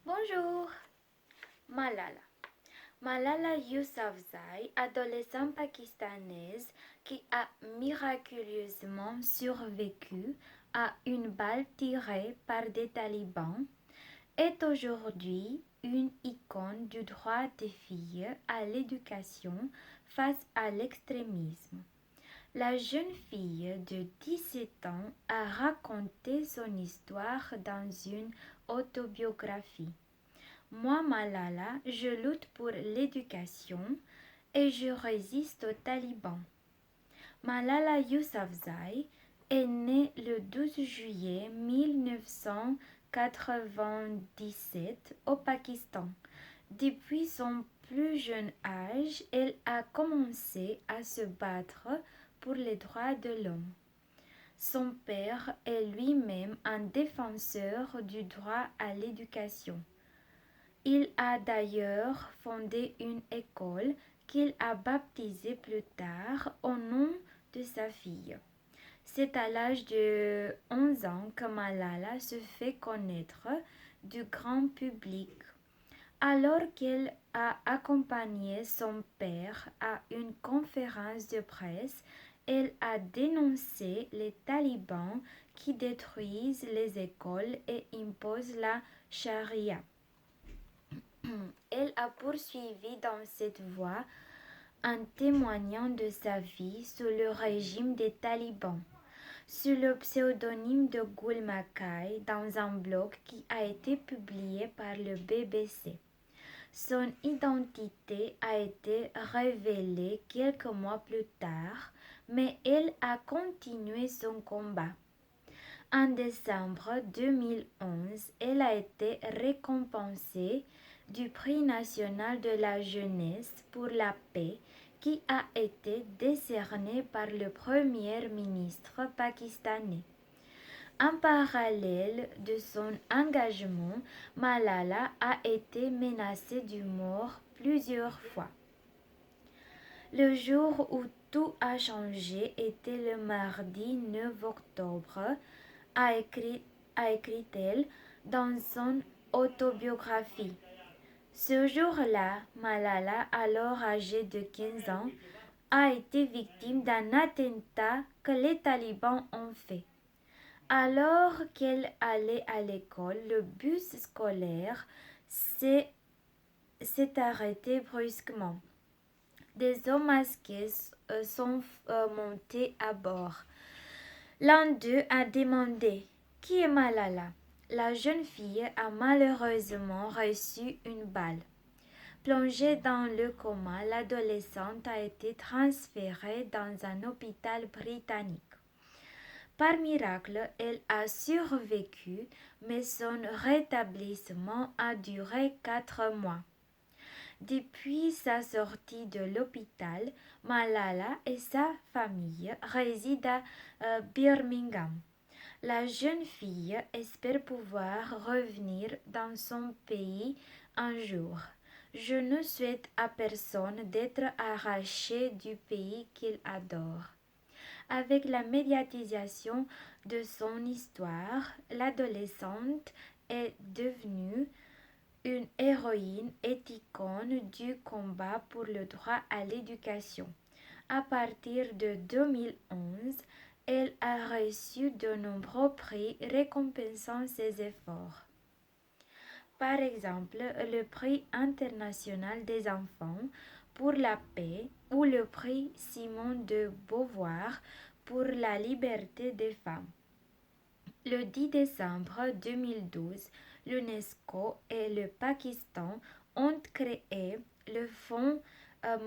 Bonjour, Malala. Malala Yousafzai, adolescente pakistanaise qui a miraculeusement survécu à une balle tirée par des talibans, est aujourd'hui une icône du droit des filles à l'éducation face à l'extrémisme. La jeune fille de 17 ans a raconté son histoire dans une autobiographie. Moi, Malala, je lutte pour l'éducation et je résiste aux talibans. Malala Yousafzai est née le 12 juillet 1997 au Pakistan. Depuis son plus jeune âge, elle a commencé à se battre pour les droits de l'homme. Son père est lui-même un défenseur du droit à l'éducation. Il a d'ailleurs fondé une école qu'il a baptisée plus tard au nom de sa fille. C'est à l'âge de 11 ans que Malala se fait connaître du grand public. Alors qu'elle a accompagné son père à une conférence de presse, elle a dénoncé les talibans qui détruisent les écoles et imposent la charia. Elle a poursuivi dans cette voie en témoignant de sa vie sous le régime des talibans, sous le pseudonyme de Gul Makai dans un blog qui a été publié par le BBC. Son identité a été révélée quelques mois plus tard, mais elle a continué son combat. En décembre 2011, elle a été récompensée du Prix national de la jeunesse pour la paix qui a été décerné par le Premier ministre pakistanais. En parallèle de son engagement, Malala a été menacée de mort plusieurs fois. Le jour où tout a changé était le mardi 9 octobre, a écrit-elle dans son autobiographie. Ce jour-là, Malala, alors âgée de 15 ans, a été victime d'un attentat que les talibans ont fait. Alors qu'elle allait à l'école, le bus scolaire s'est arrêté brusquement. Des hommes masqués sont montés à bord. L'un d'eux a demandé: Qui est Malala? La jeune fille a malheureusement reçu une balle. Plongée dans le coma, l'adolescente a été transférée dans un hôpital britannique. Par miracle, elle a survécu, mais son rétablissement a duré 4 mois. Depuis sa sortie de l'hôpital, Malala et sa famille résident à Birmingham. La jeune fille espère pouvoir revenir dans son pays un jour. Je ne souhaite à personne d'être arraché du pays qu'il adore. Avec la médiatisation de son histoire, l'adolescente est devenue une héroïne et icône du combat pour le droit à l'éducation. À partir de 2011, elle a reçu de nombreux prix récompensant ses efforts. Par exemple, le prix international des enfants pour la paix ou le prix Simone de Beauvoir pour la liberté des femmes. Le 10 décembre 2012, l'UNESCO et le Pakistan ont créé le fonds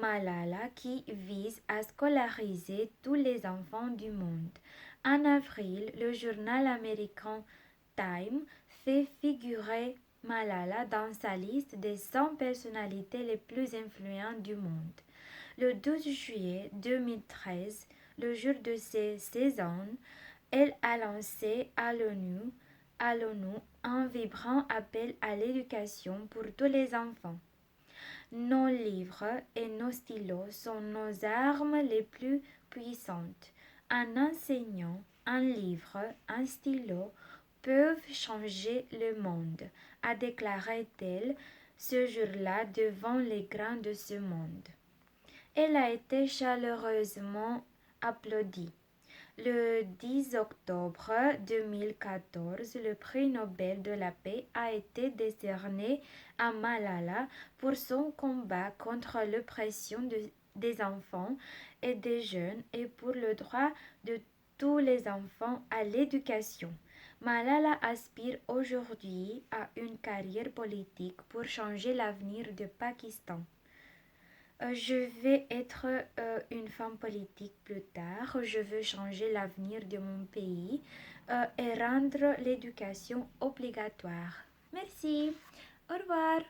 Malala qui vise à scolariser tous les enfants du monde. En avril, le journal américain Time fait figurer Malala dans sa liste des 100 personnalités les plus influentes du monde. Le 12 juillet 2013, le jour de ses 16 ans, elle a lancé à l'ONU un vibrant appel à l'éducation pour tous les enfants. Nos livres et nos stylos sont nos armes les plus puissantes. En enseignant un livre, un stylo peuvent changer le monde, a déclaré-elle ce jour-là devant les grands de ce monde. Elle a été chaleureusement applaudie. Le 10 octobre 2014, le prix Nobel de la paix a été décerné à Malala pour son combat contre l'oppression des enfants et des jeunes et pour le droit de tous les enfants à l'éducation. Malala aspire aujourd'hui à une carrière politique pour changer l'avenir du Pakistan. Je vais être une femme politique plus tard. Je veux changer l'avenir de mon pays et rendre l'éducation obligatoire. Merci. Au revoir.